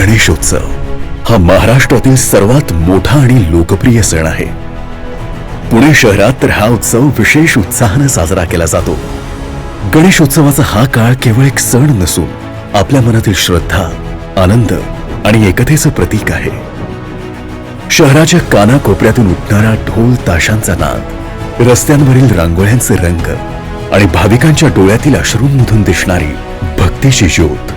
गणेशोत्सव हा महाराष्ट्रातील सर्वात मोठा आणि लोकप्रिय सण आहे. पुणे शहरात तर हा उत्सव विशेष उत्साहाने साजरा केला जातो. गणेशोत्सवाचा हा काळ केवळ एक सण नसून आपल्या मनातील श्रद्धा, आनंद आणि एकतेचं प्रतीक आहे. शहराच्या कानाकोपऱ्यातून उठणारा ढोल ताशांचा नाद, रस्त्यांवरील रांगोळ्यांचे रंग आणि भाविकांच्या डोळ्यातील अश्रूंमधून दिसणारी भक्तीची ज्योत,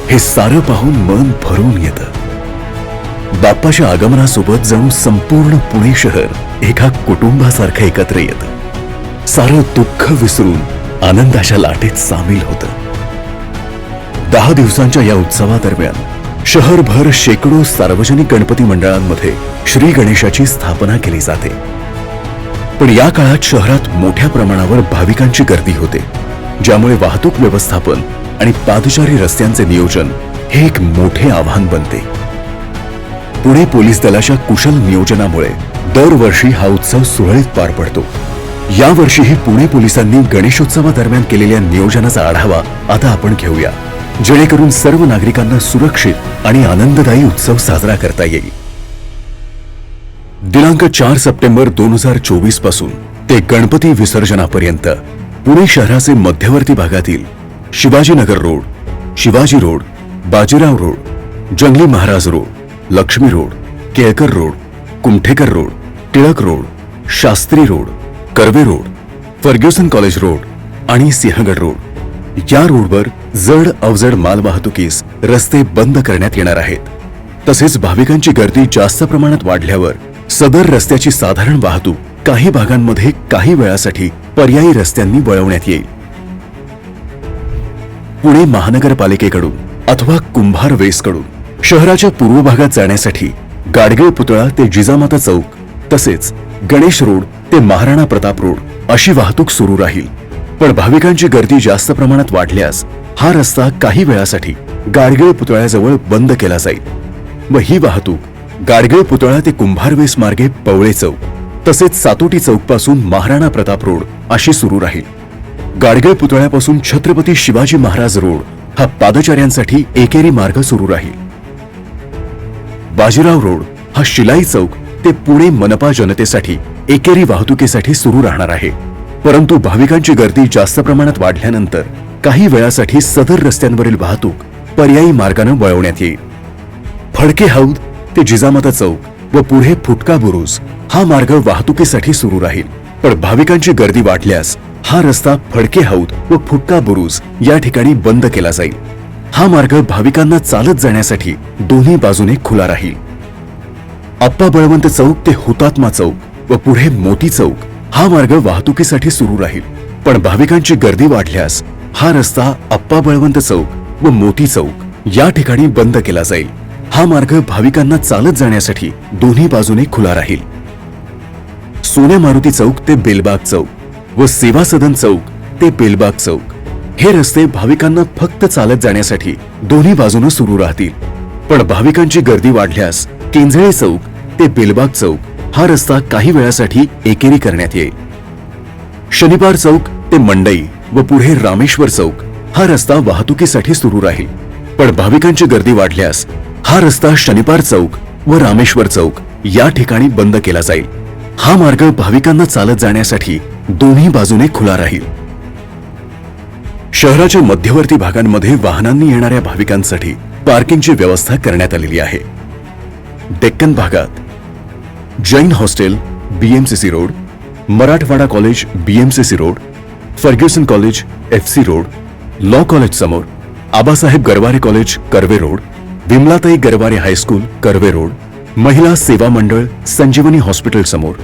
हे सारं पाहून मन भरून येतं. बाप्पाच्या आगमनासोबत जणू संपूर्ण पुणे शहर एका कुटुंबासारखं एकत्र येतं. सारं दुःख विसरून आनंदाच्या लाटेत सामील होतं. 10 दिवसांच्या या उत्सवादरम्यान शहरभर शेकडो सार्वजनिक गणपती मंडळांमध्ये श्री गणेशाची स्थापना केली जाते. पण या काळात शहरात मोठ्या प्रमाणावर भाविकांची गर्दी होते, ज्यामुळे वाहतूक व्यवस्थापन आणि पादचारी रस्त्यांचे नियोजन हे एक मोठे आव्हान बनते. पुणे पोलीस दलाच्या कुशल नियोजनामुळे दरवर्षी हा उत्सव सुरळीत पार पडतो. यावर्षीही पुणे पोलिसांनी गणेशोत्सवादरम्यान केलेल्या नियोजनाचा आढावा आता आपण घेऊया, जेणेकरून सर्व नागरिकांना सुरक्षित आणि आनंददायी उत्सव साजरा करता येईल. दिनांक 4 सप्टेंबर 2024 पासून ते गणपती विसर्जनापर्यंत पुणे शहराचे मध्यवर्ती भागातील Shivajinagar road, Shivaji road, Bajirao road, Jangli Maharaj road, Laxmi road, Kelkar road, Kumthekar road, Tilak road, Shastri road, Karve road, Fergusson college road आणि सिंहगड रोड या रोडवर जड अवजड मालवाहतुकीस रस्ते बंद करण्यात येणार आहेत. तसेच भाविकांची गर्दी जास्त प्रमाणात वाढल्यावर सदर रस्त्याची साधारण वाहतूक काही भागांमध्ये काही वेळासाठी पर्यायी रस्त्यांनी वळवण्यात येईल. पुणे महानगरपालिकेकडून अथवा कुंभार वेसकडून शहराच्या पूर्व भागात जाण्यासाठी गाडगीळ पुतळा ते जिजामाता चौक, तसेच गणेश रोड ते महाराणा प्रताप रोड अशी वाहतूक सुरू राहील. पण भाविकांची गर्दी जास्त प्रमाणात वाढल्यास हा रस्ता काही वेळासाठी गाडगीळ पुतळ्याजवळ बंद केला जाईल व ही वाहतूक गाडगीळ पुतळा ते कुंभारवेस मार्गे पवळे चौक तसेच सातोटी चौक पासून महाराणा प्रताप रोड अशी सुरू राहील. गाडगीळ पुतळ्यापासून छत्रपती शिवाजी महाराज रोड हा पादचाऱ्यांसाठी एकेरी मार्ग सुरू राहील. बाजीराव रोड हा शिलाई चौक ते पुणे मनपा जनतेसाठी एकेरी वाहतुकीसाठी सुरू राहणार आहे. परंतु भाविकांची गर्दी जास्त प्रमाणात वाढल्यानंतर काही वेळासाठी सदर रस्त्यांवरील वाहतूक पर्यायी मार्गाने वळवण्यात येईल. फडके हौद ते जिजामाता चौक व पुढे फुटका बुरुज हा मार्ग वाहतुकीसाठी सुरू राहील. पण भाविकांची गर्दी वाढल्यास हा रस्ता फडके हौद व फुटका बुरुज या ठिकाणी बंद केला जाईल. हा मार्ग भाविकांना चालत जाण्यासाठी दोन्ही बाजूने खुला राहील. आप्पा बळवंत चौक ते हुतात्मा चौक व पुढे मोती चौक हा मार्ग वाहतुकीसाठी सुरू राहील. पण भाविकांची गर्दी वाढल्यास हा रस्ता आप्पा बळवंत चौक व मोती चौक या ठिकाणी बंद केला जाईल. हा मार्ग भाविकांना चालत जाण्यासाठी दोन्ही बाजूने खुला राहील. सोन्या मारुती चौक ते बेलबाग चौक व सेवा सदन चौक ते बेलबाग चौक हे रस्ते भाविकांना फक्त चालत जाण्यासाठी दोन्ही बाजूने सुरू राहतील. पण भाविकांची गर्दी वाढल्यास केंजळे चौक ते बेलबाग चौक हा रस्ता काही वेळासाठी एकेरी करण्यात येईल. शनिवार चौक ते मंडई व पुढे रामेश्वर चौक हा रस्ता वाहतुकीसाठी सुरू राहील. पण भाविकांची गर्दी वाढल्यास हा रस्ता शनिवार चौक व रामेश्वर चौक या ठिकाणी बंद केला जाईल. हा मार्ग भाविकांना चालत जाण्यासाठी दोन्ही बाजूने खुला राहील. शहराच्या मध्यवर्ती भागांमध्ये वाहनांनी येणाऱ्या भाविकांसाठी पार्किंगची व्यवस्था करण्यात आलेली आहे. डेक्कन भागात Jain hostel BMCC road, Marathwada college BMCC road, Fergusson college FC road, law college समोर, Abasaheb Garware college Karve road, Vimalatai Garware high school Karve road, Mahila Seva मंडळ संजीवनी हॉस्पिटल समोर,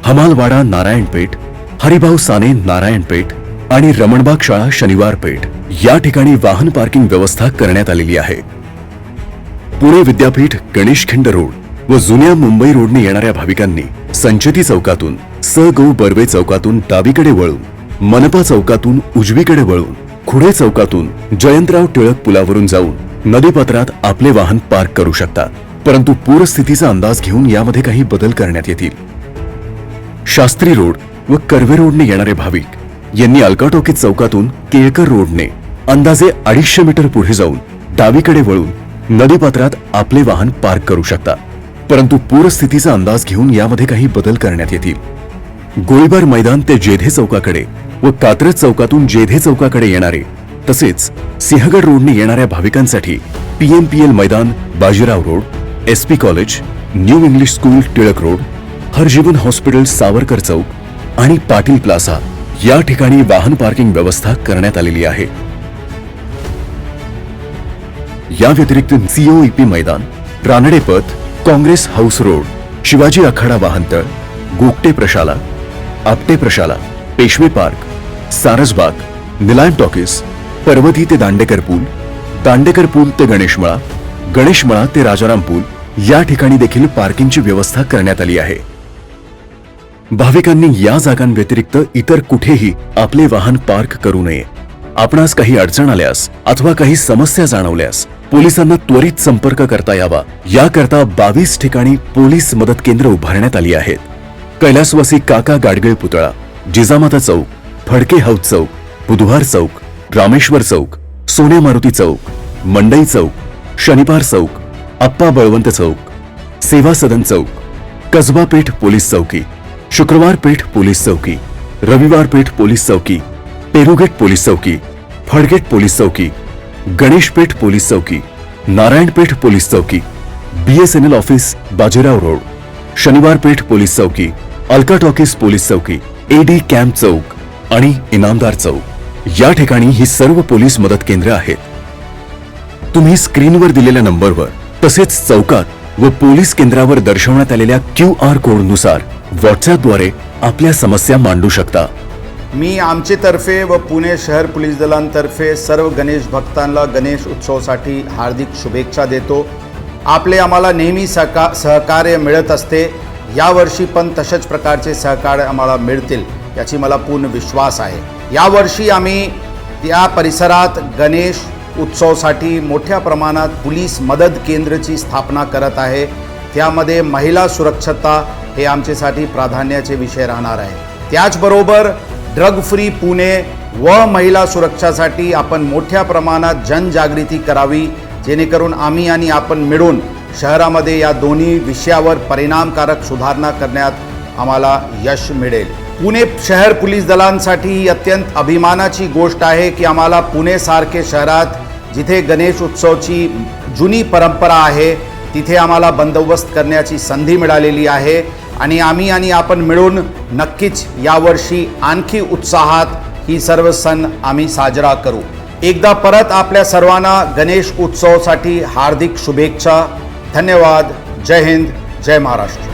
हमालवाडा नारायणपेठ, हरिभाऊ साने नारायणपेठ आणि रमणबाग शाळा शनिवार पेठ या ठिकाणी वाहन पार्किंग व्यवस्था करण्यात आलेली आहे. पुणे विद्यापीठ गणेशखिंड रोड व जुन्या मुंबई रोडने येणाऱ्या भाविकांनी संचेती चौकातून गो बर्वे चौकातून डावीकडे वळून, मनपा चौकातून उजवीकडे वळून, खुडे चौकातून जयंतराव टिळक पुलावरून जाऊन नदीपात्रात आपले वाहन पार्क करू शकतात. परंतु पूरस्थितीचा अंदाज घेऊन यामध्ये काही बदल करण्यात येतील. शास्त्री रोड व कर्वे रोडने येणारे भाविक यांनी अलकाटोकीत चौकातून केळकर रोडने अंदाजे 250 मीटर पुढे जाऊन डावीकडे वळून नदीपात्रात आपले वाहन पार्क करू शकता. परंतु पूरस्थितीचा अंदाज घेऊन यामध्ये काही बदल करण्यात येतील. गोळीबार मैदान ते जेधे चौकाकडे व कात्रज चौकातून जेधे चौकाकडे येणारे तसेच सिंहगड रोडने येणाऱ्या भाविकांसाठी PMPL मैदान, Bajirao road, SP college, new English school, Tilak road, Harjivan hospital, Savarkar Chowk आणि पाटील प्लाझा या ठिकाणी वाहन पार्किंग व्यवस्था करण्यात आलेली आहे. या व्यतिरिक्त COEP मैदान, रानडे पथ, काँग्रेस हाऊस रोड, शिवाजी आखाडा वाहनतळ, गोगटे प्रशाला, आपटे प्रशाला, पेशवे पार्क, सारसबाग, निलायम टॉकीज, पर्वती ते दांडेकर पूल, दांडेकर पूल ते गणेशमळा, गणेशमळा ते राजाराम पूल या ठिकाणी देखील पार्किंगची व्यवस्था करण्यात आली आहे. भाविकांनी या जागांव्यतिरिक्त इतर कुठेही आपले वाहन पार्क करू नये. आपणास काही अडचण आल्यास अथवा काही समस्या जाणवल्यास पोलिसांना त्वरित संपर्क करता यावा याकरता 22 ठिकाणी पोलीस मदत केंद्र उभारण्यात आली आहेत. कैलासवासी काका गाडगीळ पुतळा, जिजामाता चौक, फडके हौद चौक, बुधवार चौक, रामेश्वर चौक, सोन्या मारुती चौक, मंडई चौक, शनिवार चौक, अप्पा बळवंत चौक, सेवा सदन चौक, कसबा पेठ पोलीस चौकी, शुक्रवार पेठ पोलीस चौकी, रविवार पेठ पोलीस चौकी, पेरुगेट पोलीस चौकी, फडगेट पोलीस चौकी, गणेशपेठ पोलीस चौकी, नारायणपेठ पोलीस चौकी, BSNL ऑफिस, बाजीराव रोड, शनिवार पेठ पोलीस चौकी, अल्का टॉकीज पोलीस चौकी, AD कॅम्प चौक आणि इनामदार चौक या ठिकाणी ही सर्व पोलीस मदत केंद्र आहेत. तुम्ही स्क्रीनवर दिलेल्या नंबरवर तसेच चौकात व पोलीस केंद्रावर दर्शवण्यात आलेल्या QR कोडनुसार व्हॉट्सअपद्वारे आपल्या समस्या मांडू शकता. मी आमचे तर्फे व पुणे शहर पोलीस दलांतर्फे सर्व गणेश भक्तांना गणेश उत्सवासाठी हार्दिक शुभेच्छा देतो. आपले आम्हाला नेहमी सहकार्य मिळत असते. यावर्षी पण तशाच प्रकारचे सहकार्य आम्हाला मिळतील याची मला पूर्ण विश्वास आहे. यावर्षी आम्ही या परिसरात गणेश उत्सवासाठी मोठ्या प्रमाणात पोलीस मदत केंद्राची स्थापना करत आहे. त्यामध्ये महिला सुरक्षता हे आमच्यासाठी प्राधान्याचे विषय राहणार आहे. त्याचबरोबर ड्रग फ्री पुणे व महिला सुरक्षासाठी आपण मोठ्या प्रमाणात जनजागृती करावी जेणेकरून आम्ही आणि आपण मिळून शहरामध्ये या दोन्ही विषयावर परिणामकारक सुधारणा करण्यात आम्हाला यश मिळेल. पुणे शहर पोलीस दलांसाठी ही अत्यंत अभिमानाची गोष्ट आहे की आम्हाला पुणेसारखे शहरात जिथे गणेश उत्सवाची जुनी परंपरा आहे तिथे आम्हाला बंदोबस्त करण्याची संधी मिळालेली आहे आणि आम्ही आणि आपण मिळून नक्कीच यावर्षी आणखी उत्साहात ही सर्व सण आम्ही साजरा करू. एकदा परत आपल्या सर्वांना गणेश उत्सवासाठी हार्दिक शुभेच्छा. धन्यवाद. जय हिंद, जय महाराष्ट्र.